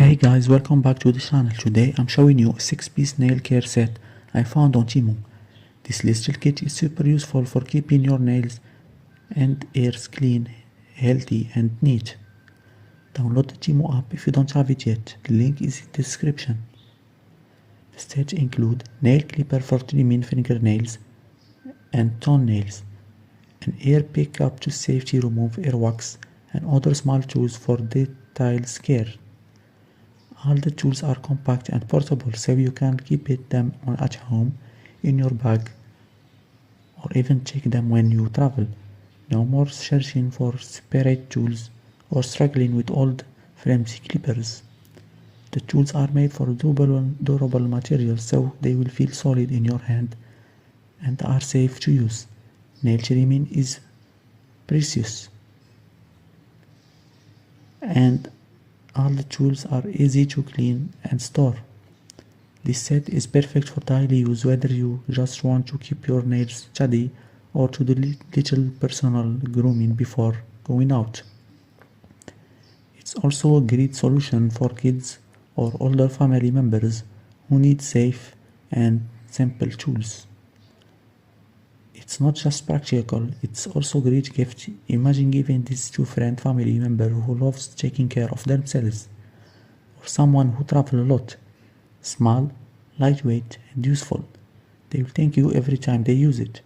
Hey guys, welcome back to the channel. Today I'm showing you a 6-piece nail care set I found on Temu. This little kit is super useful for keeping your nails and hairs clean, healthy and neat. Download the Temu app if you don't have it yet. The link is in the description. The sets include nail clipper for trimming fingernails and toenails, an air pickup to safely remove earwax, and other small tools for detailed care. All the tools are compact and portable, so you can keep them at home, in your bag, or even check them when you travel. No more searching for separate tools or struggling with old flimsy clippers. The tools are made for durable materials, so they will feel solid in your hand and are safe to use. Nail trimming is precious, and all the tools are easy to clean and store. This set is perfect for daily use, whether you just want to keep your nails tidy or to do little personal grooming before going out. It's also a great solution for kids or older family members who need safe and simple tools. It's not just practical, it's also a great gift. Imagine giving this to a friend, family member who loves taking care of themselves, or someone who travels a lot. Small, lightweight and useful. They will thank you every time they use it.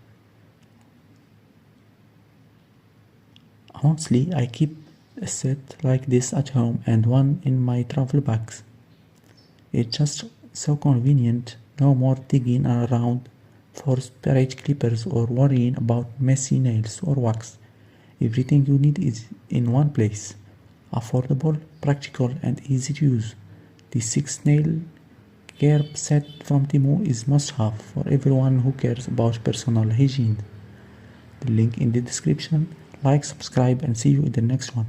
Honestly, I keep a set like this at home and one in my travel bags. It's just so convenient, no more digging around for separate clippers or worrying about messy nails or wax. Everything you need is in one place. Affordable, practical and easy to use. The 6 nail care set from Temu is must-have for everyone who cares about personal hygiene. The link in the description. Like, subscribe and see you in the next one.